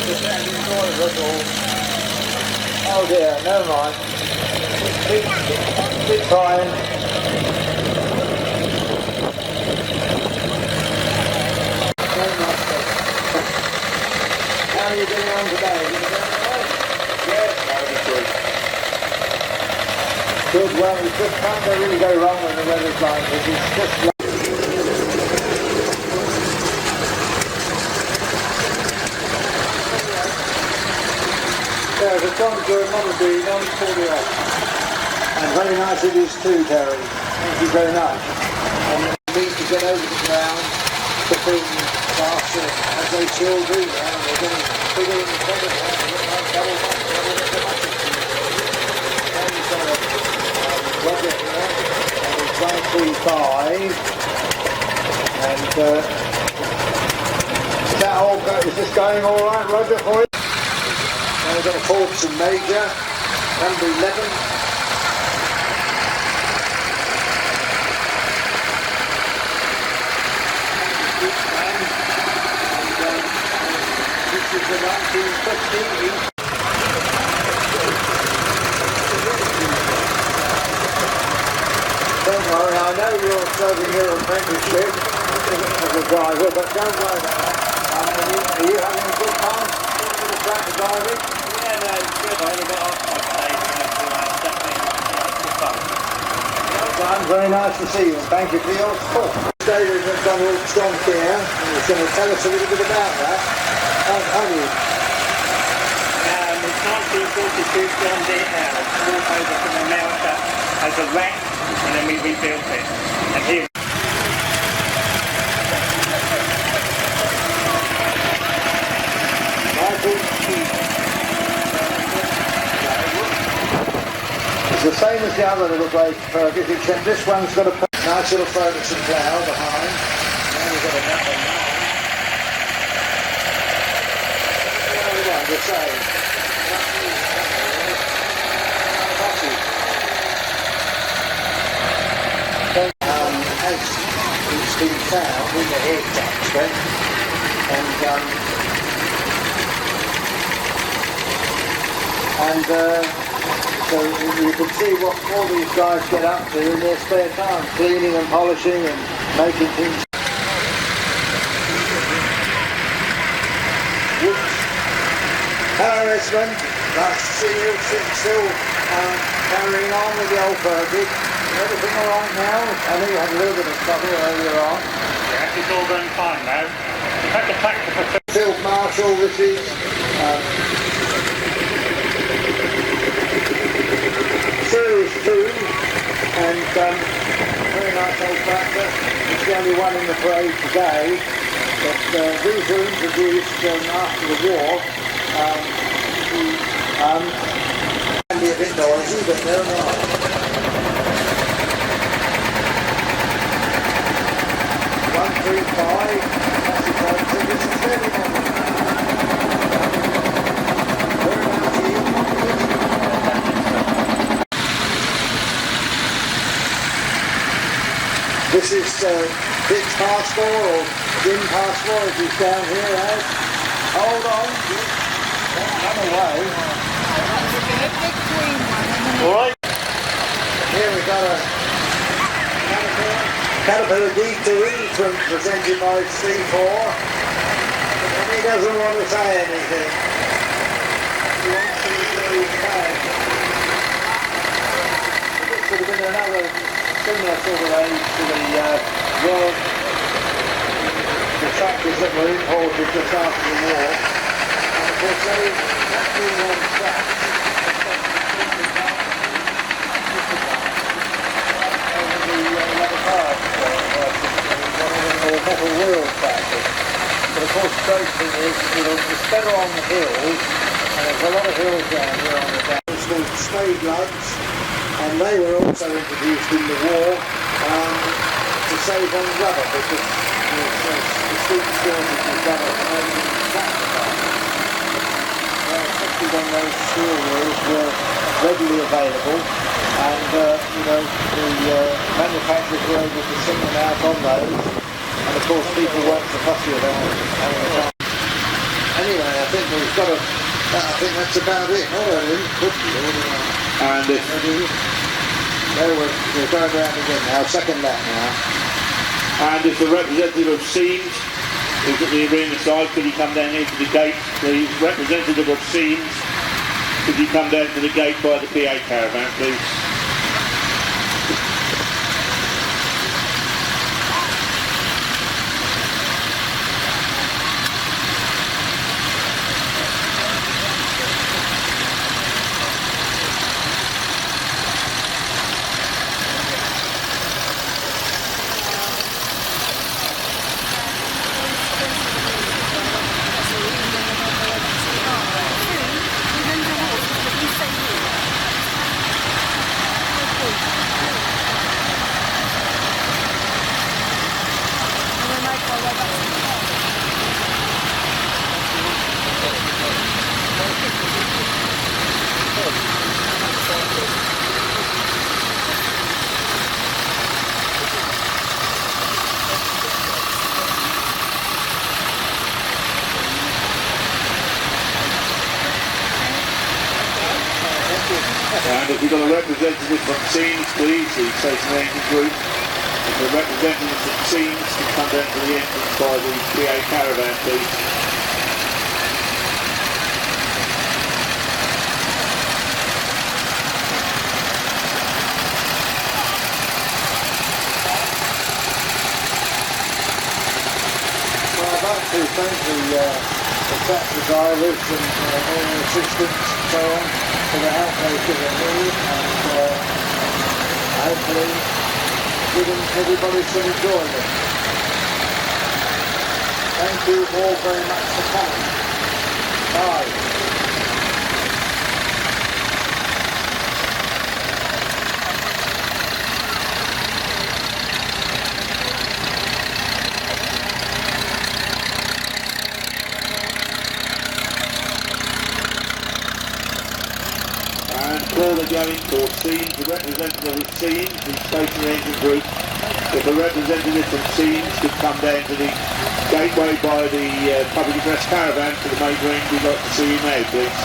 Oh dear, never mind. Keep trying. How are you getting on today? Is it going alright? Yes, good. Good, well, it just can't really go wrong when the weather's like this. It's just like the songs are another being on the off. And very nice it is too, Terry. Thank you very much. And we need to get over the ground to bring faster as they still do now. They're getting bigger and better now. They look like double Roger here. And it's 135. And is this going all right, Roger, for you? Now we've got a fourth and major, number 11. This is the 1950. Don't worry, I know you're serving your apprenticeship as a driver, but don't worry about that. Are you having a good time with the tractor driving? Yeah, no, it's good. I had a bit off my today, Well done, very nice to see you, and thank you for your support. David McDonald Strong here, and he's going to tell us a little bit about that, aren't you? It's 1942 John Deere now. It's brought over from America as a wreck, and then we rebuilt it. And here. It's the same as the other little blade Fergus, except this one's got a nice little Ferguson plough behind. Now we've got another 9. Well, we don't, the same. As it's been found in the head tax, so you can see what all these guys get up to in their spare time, cleaning and polishing and making things. Whoops. Hello, Esmond. Nice to see you still carrying on with the old Fergie. Everything all right now? I know you had a little bit of trouble earlier on. Yeah, it's all going fine now. Had the tractor for Field Marshal, this is Series 2, and very nice old tractor. It's the only one in the parade today, but these were introduced after the war. Can be a bit noisy, but they're not. 135, that's the time, so this is very nice. Very nice here. This is Dick's passport, or Jim passport, as he's down here as. Hold on, don't run away. Alright. Here we've got a Caterpillar D2E presented by C4, and he doesn't want to say anything. He wants to be bad. This would have been another similar sort of age to the tractors that were imported just after the war. And of course they actually were on tracks. Metal wheel tractors. But of course the great thing is, it's better on the hills, and there's a lot of hills down here on the down. It's called spade lugs, and they were also introduced in the war to save on rubber, because the steep shortage of rubber on the tractor parts. Especially when those steel wheels were readily available, and the manufacturers were able to sing them out on those. And of course people weren't so fussy about having a chance. anyway, I think we've got to. I think that's about it. Not really. And if There we're going round again now. Second lap now. And if the representative of Scenes is at the arena side, could you come down here to the gate? The representative of Scenes, could you come down to the gate by the PA caravan, please? And if we've got a representative from Scenes, please, the Station Engine Group. If the representative from Scenes can come down to the entrance by the PA caravan, please. Well, I'd like to thank the tractor drivers and all the assistants and so on for the help they've given me, and hopefully giving everybody some enjoyment. Thank you all very much for coming. Bye. And call again for Scenes, the representative of Scenes, the Station Engine Group. If the representative from Scenes could come down to the gateway by the public address caravan to the main ring, we'd like to see you now, please.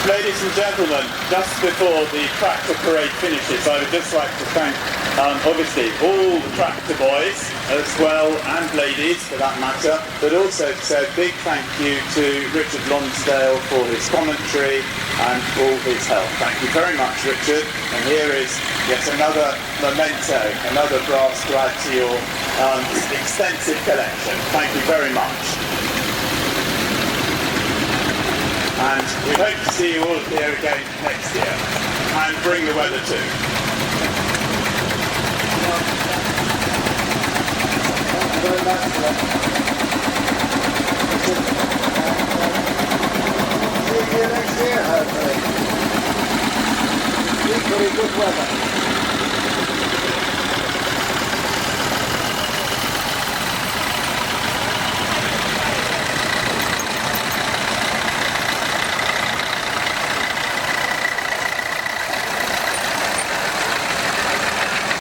Ladies and gentlemen, just before the tractor parade finishes, I would just like to thank, obviously, all the tractor boys as well, and ladies for that matter, but also to say a big thank you to Richard Lonsdale for his commentary and all his help. Thank you very much, Richard. And here is yet another memento, another brass to add to your extensive collection. Thank you very much. And we hope to see you all here again next year, and bring the weather too. Thank you very much for that. See you next year, hopefully. Equally good weather.